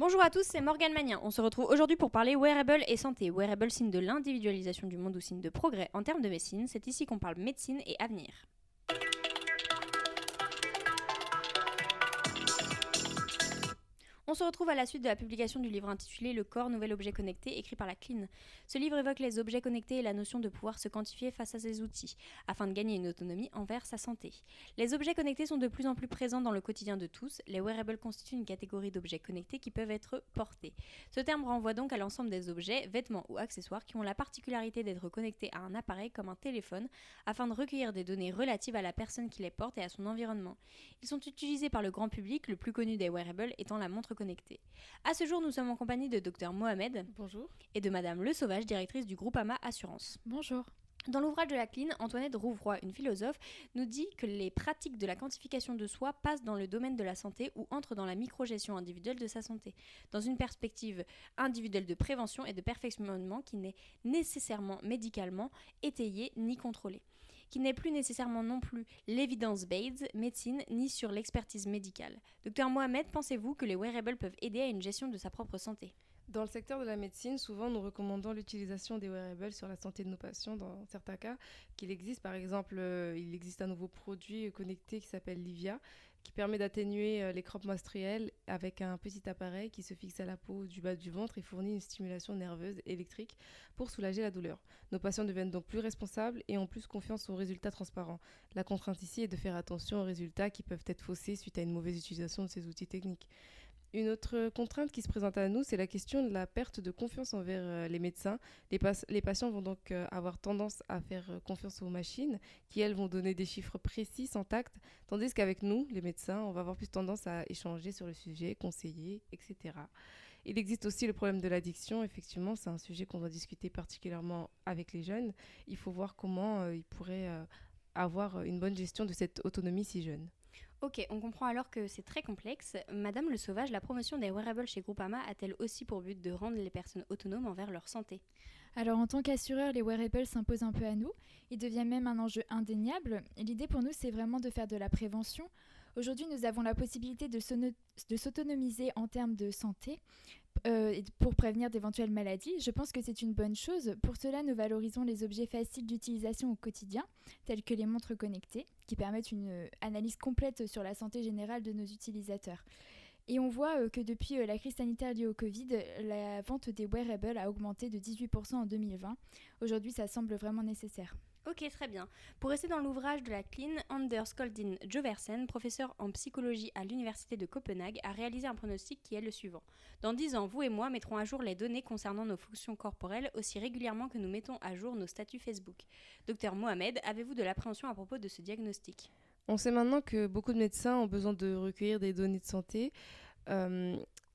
Bonjour à tous, c'est Morgane Magnin. On se retrouve aujourd'hui pour parler wearable et santé. Wearable, signe de l'individualisation du monde ou signe de progrès en termes de médecine. C'est ici qu'on parle médecine et avenir. On se retrouve à la suite de la publication du livre intitulé Le corps, nouvel objet connecté, écrit par la CLIN. Ce livre évoque les objets connectés et la notion de pouvoir se quantifier face à ces outils, afin de gagner une autonomie envers sa santé. Les objets connectés sont de plus en plus présents dans le quotidien de tous. Les wearables constituent une catégorie d'objets connectés qui peuvent être portés. Ce terme renvoie donc à l'ensemble des objets, vêtements ou accessoires qui ont la particularité d'être connectés à un appareil comme un téléphone, afin de recueillir des données relatives à la personne qui les porte et à son environnement. Ils sont utilisés par le grand public, le plus connu des wearables étant la montre connectée. À ce jour, nous sommes en compagnie de Dr Mohamed. Bonjour. Et de Madame Le Sauvage, directrice du Groupama Assurance. Bonjour. Dans l'ouvrage de la CLIN, Antoinette Rouvroy, une philosophe, nous dit que les pratiques de la quantification de soi passent dans le domaine de la santé ou entrent dans la microgestion individuelle de sa santé, dans une perspective individuelle de prévention et de perfectionnement qui n'est nécessairement médicalement étayée ni contrôlée, qui n'est plus nécessairement non plus l'evidence-based médecine ni sur l'expertise médicale. Docteur Mohamed, pensez-vous que les wearables peuvent aider à une gestion de sa propre santé ? Dans le secteur de la médecine, souvent nous recommandons l'utilisation des wearables sur la santé de nos patients dans certains cas qu'il existe. Par exemple, il existe un nouveau produit connecté qui s'appelle Livia qui permet d'atténuer les crampes menstruelles avec un petit appareil qui se fixe à la peau du bas du ventre et fournit une stimulation nerveuse électrique pour soulager la douleur. Nos patients deviennent donc plus responsables et ont plus confiance aux résultats transparents. La contrainte ici est de faire attention aux résultats qui peuvent être faussés suite à une mauvaise utilisation de ces outils techniques. Une autre contrainte qui se présente à nous, c'est la question de la perte de confiance envers les médecins. Les patients vont donc avoir tendance à faire confiance aux machines qui, elles, vont donner des chiffres précis, sans tact, tandis qu'avec nous, les médecins, on va avoir plus tendance à échanger sur le sujet, conseiller, etc. Il existe aussi le problème de l'addiction. Effectivement, c'est un sujet qu'on doit discuter particulièrement avec les jeunes. Il faut voir comment ils pourraient avoir une bonne gestion de cette autonomie si jeune. Ok, on comprend alors que c'est très complexe. Madame Le Sauvage, la promotion des wearables chez Groupama a-t-elle aussi pour but de rendre les personnes autonomes envers leur santé ? Alors en tant qu'assureur, les wearables s'imposent un peu à nous. Ils deviennent même un enjeu indéniable. Et l'idée pour nous, c'est vraiment de faire de la prévention. Aujourd'hui, nous avons la possibilité de s'autonomiser en termes de santé pour prévenir d'éventuelles maladies. Je pense que c'est une bonne chose. Pour cela, nous valorisons les objets faciles d'utilisation au quotidien, tels que les montres connectées, qui permettent une analyse complète sur la santé générale de nos utilisateurs. Et on voit que depuis la crise sanitaire liée au Covid, la vente des wearables a augmenté de 18% en 2020. Aujourd'hui, ça semble vraiment nécessaire. Ok, très bien. Pour rester dans l'ouvrage de la CLIN, Anders Koldin Joversen, professeur en psychologie à l'université de Copenhague, a réalisé un pronostic qui est le suivant. Dans 10 ans, vous et moi mettrons à jour les données concernant nos fonctions corporelles aussi régulièrement que nous mettons à jour nos statuts Facebook. Docteur Mohamed, avez-vous de l'appréhension à propos de ce diagnostic ? On sait maintenant que beaucoup de médecins ont besoin de recueillir des données de santé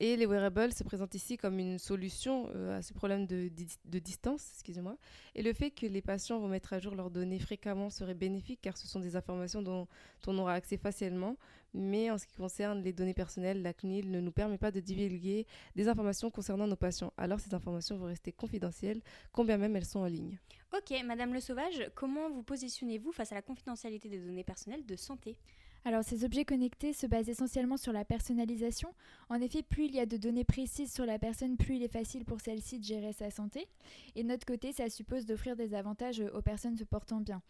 et les wearables se présentent ici comme une solution à ce problème de distance. Excusez-moi. Et le fait que les patients vont mettre à jour leurs données fréquemment serait bénéfique car ce sont des informations dont on aura accès facilement. Mais en ce qui concerne les données personnelles, la CNIL ne nous permet pas de divulguer des informations concernant nos patients. Alors ces informations vont rester confidentielles, quand bien même elles sont en ligne. Ok, Madame Le Sauvage, comment vous positionnez-vous face à la confidentialité des données personnelles de santé ? Alors ces objets connectés se basent essentiellement sur la personnalisation. En effet, plus il y a de données précises sur la personne, plus il est facile pour celle-ci de gérer sa santé. Et de notre côté, ça suppose d'offrir des avantages aux personnes se portant bien.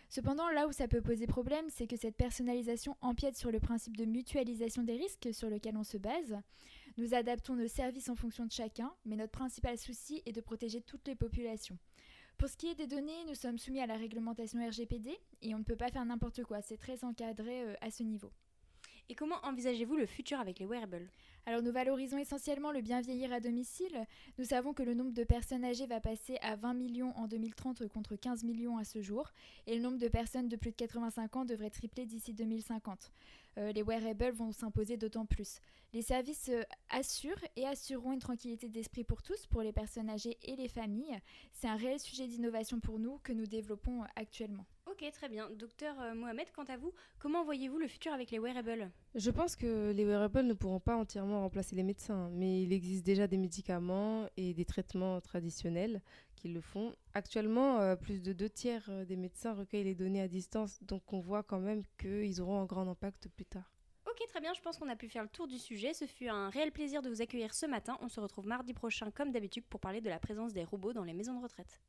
Cependant, là où ça peut poser problème, c'est que cette personnalisation empiète sur le principe de mutualisation des risques sur lequel on se base. Nous adaptons nos services en fonction de chacun, mais notre principal souci est de protéger toutes les populations. Pour ce qui est des données, nous sommes soumis à la réglementation RGPD et on ne peut pas faire n'importe quoi, c'est très encadré à ce niveau. Et comment envisagez-vous le futur avec les wearables ? Alors nous valorisons essentiellement le bien vieillir à domicile. Nous savons que le nombre de personnes âgées va passer à 20 millions en 2030 contre 15 millions à ce jour. Et le nombre de personnes de plus de 85 ans devrait tripler d'ici 2050. Les wearables vont s'imposer d'autant plus. Les services assurent et assureront une tranquillité d'esprit pour tous, pour les personnes âgées et les familles. C'est un réel sujet d'innovation pour nous que nous développons actuellement. Ok, très bien. Docteur Mohamed, quant à vous, comment voyez-vous le futur avec les wearables ? Je pense que les wearables ne pourront pas entièrement remplacer les médecins, mais il existe déjà des médicaments et des traitements traditionnels qui le font. Actuellement, plus de 2 tiers des médecins recueillent les données à distance, donc on voit quand même qu'ils auront un grand impact plus tard. Ok, très bien, je pense qu'on a pu faire le tour du sujet. Ce fut un réel plaisir de vous accueillir ce matin. On se retrouve mardi prochain comme d'habitude pour parler de la présence des robots dans les maisons de retraite.